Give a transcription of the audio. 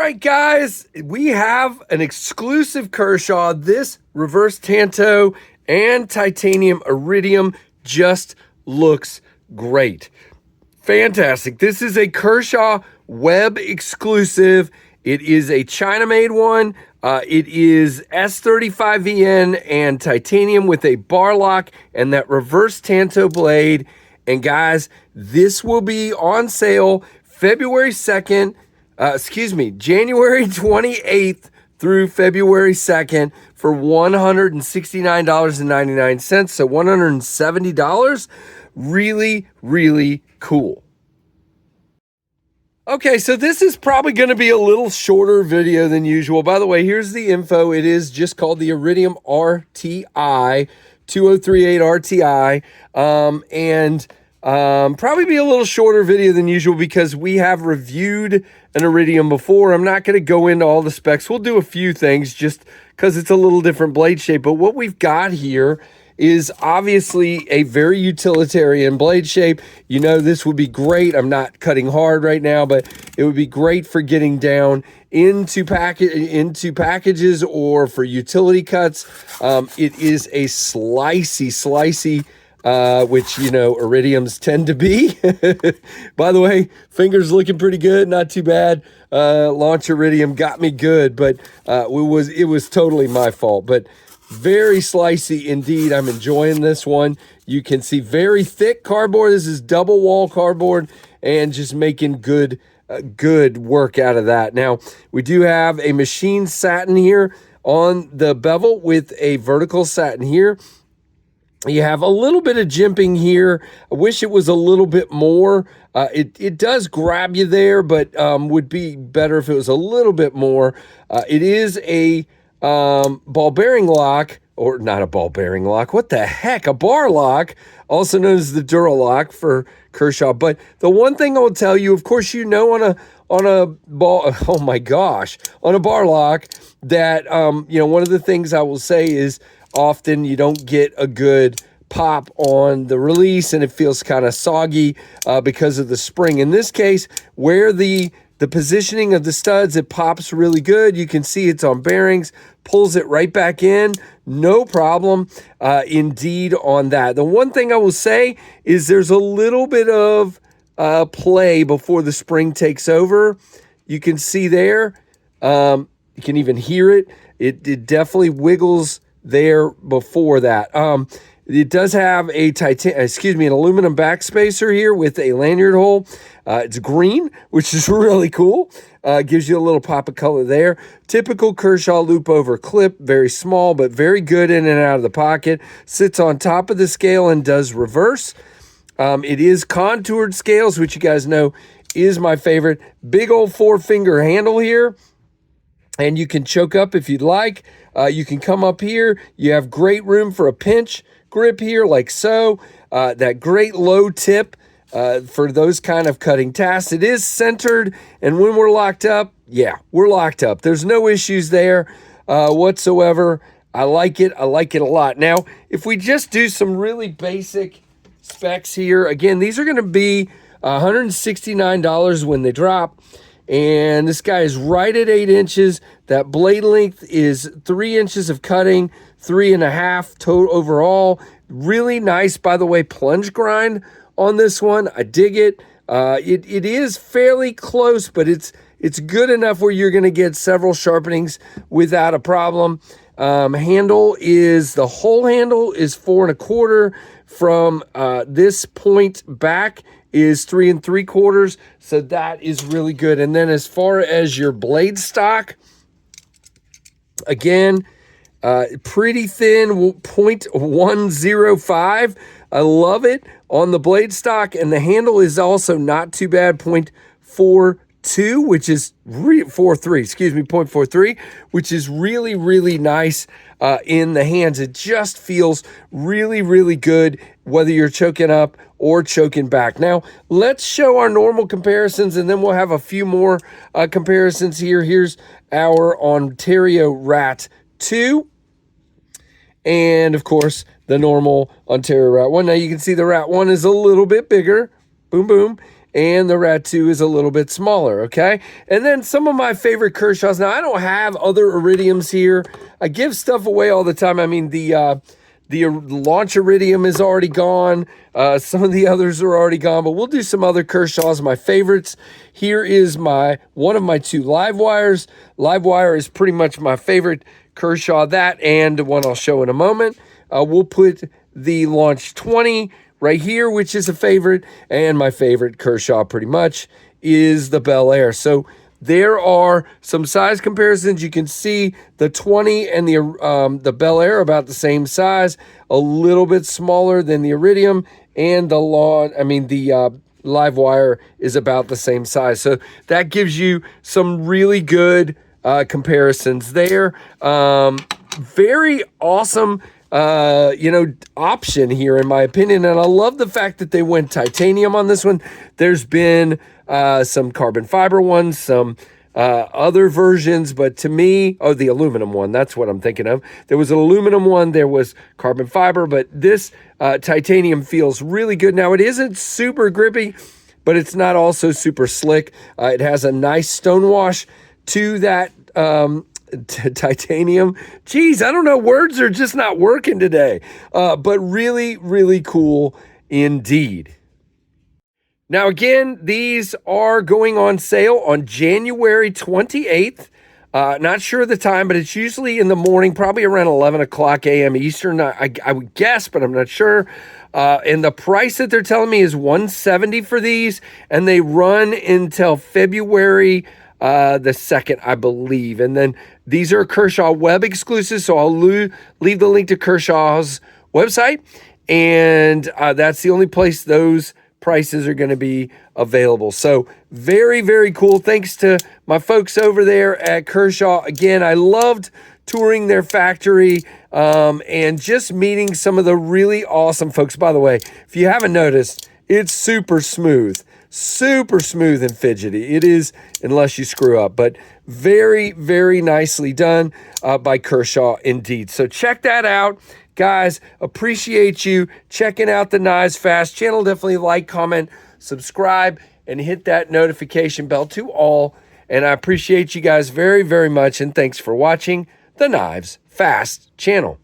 right, guys, we have an exclusive Kershaw. This reverse Tanto and titanium Iridium just looks great. Fantastic. This is a Kershaw web exclusive. It is a China-made one. It is S35VN and titanium with a bar lock and that reverse Tanto blade. And guys, this will be on sale January 28th through February 2nd for $169.99. So $170. Really, really cool. Okay, so this is probably going to be a little shorter video than usual. By the way, here's the info. It is just called the Iridium RTI, 2038 RTI, and probably be a little shorter video than usual because we have reviewed an Iridium before. I'm not going to go into all the specs. We'll do a few things just because it's a little different blade shape. But what we've got here is obviously a very utilitarian blade shape. You know, this would be great. I'm not cutting hard right now, but it would be great for getting down into packages or for utility cuts. It is a slicey, which, you know, Iridiums tend to be. By the way, fingers looking pretty good, not too bad. Launch Iridium got me good, but it was totally my fault. But very slicey indeed. I'm enjoying this one. You can see very thick cardboard. This is double wall cardboard and just making good work out of that. Now, we do have a machine satin here on the bevel with a vertical satin here. You have a little bit of jimping here. I wish it was a little bit more. It does grab you there, but would be better if it was a little bit more. It is a ball bearing lock, or not a ball bearing lock. What the heck? A bar lock, also known as the Duralock for Kershaw. But the one thing I will tell you, of course, you know, on a ball, oh my gosh, on a bar lock that, you know, one of the things I will say is often you don't get a good pop on the release and it feels kind of soggy because of the spring. In this case, where the positioning of the studs, it pops really good. You can see it's on bearings, pulls it right back in, no problem indeed on that. The one thing I will say is there's a little bit of play before the spring takes over. You can see there, you can even hear it. It definitely wiggles there before that. It does have an aluminum backspacer here with a lanyard hole. It's green, which is really cool. Gives you a little pop of color there. Typical Kershaw loop over clip, very small, but very good in and out of the pocket. Sits on top of the scale and does reverse. It is contoured scales, which you guys know is my favorite. Big old 4-finger handle here. And you can choke up if you'd like. You can come up here. You have great room for a pinch grip here, like so. That great low tip for those kind of cutting tasks. It is centered, and when we're locked up, yeah, we're locked up. There's no issues there whatsoever. I like it. I like it a lot. Now, if we just do some really basic specs here, again, these are going to be $169 when they drop. And this guy is right at 8 inches. That blade length is 3 inches of cutting, 3.5 total overall. Really nice, by the way, plunge grind on this one. I dig it. It is fairly close, but it's good enough where you're going to get several sharpenings without a problem. The whole handle is 4 1/4. From this point back is 3 3/4, so that is really good. And then as far as your blade stock, again, pretty thin, 0.105. I love it on the blade stock, and the handle is also not too bad, 0.42, which is 0.43, which is really, really nice in the hands. It just feels really, really good, whether you're choking up or choking back. Now, let's show our normal comparisons, and then we'll have a few more comparisons here. Here's our Ontario Rat 2. And, of course, the normal Ontario Rat 1. Now, you can see the Rat 1 is a little bit bigger. Boom, boom. and the Rat 2 is a little bit smaller, okay? And then some of my favorite Kershaws. Now, I don't have other Iridiums here. I give stuff away all the time. I mean, the launch Iridium is already gone. Some of the others are already gone, but we'll do some other Kershaws, my favorites. Here is one of my 2 live wires. Live wire is pretty much my favorite Kershaw, that and one I'll show in a moment. We'll put the Launch 20 right here, which is a favorite, and my favorite Kershaw pretty much is the Bel Air. So there are some size comparisons. You can see the 20 and the Bel Air about the same size, a little bit smaller than the Iridium, and the live wire is about the same size. So that gives you some really good comparisons there. Very awesome option here, in my opinion. And I love the fact that they went titanium on this one. There's been some carbon fiber ones, some other versions, but to me, the aluminum one, that's what I'm thinking of. There was an aluminum one, there was carbon fiber, but this titanium feels really good. Now, it isn't super grippy, but it's not also super slick. It has a nice stone wash to that titanium. Geez, I don't know. Words are just not working today. But really, really cool indeed. Now, again, these are going on sale on January 28th. Not sure of the time, but it's usually in the morning, probably around 11 o'clock a.m. Eastern. I would guess, but I'm not sure. And the price that they're telling me is $170 for these, and they run until February the 2nd, I believe. And then these are Kershaw web exclusives, so I'll leave the link to Kershaw's website, and that's the only place those prices are going to be available. So very, very cool. Thanks to my folks over there at Kershaw. Again, I loved touring their factory and just meeting some of the really awesome folks. By the way, if you haven't noticed, it's super smooth and fidgety. It is, unless you screw up, but very, very nicely done by Kershaw indeed. So check that out. Guys, appreciate you checking out the Knives Fast channel. Definitely like, comment, subscribe, and hit that notification bell to all. And I appreciate you guys very, very much. And thanks for watching the Knives Fast channel.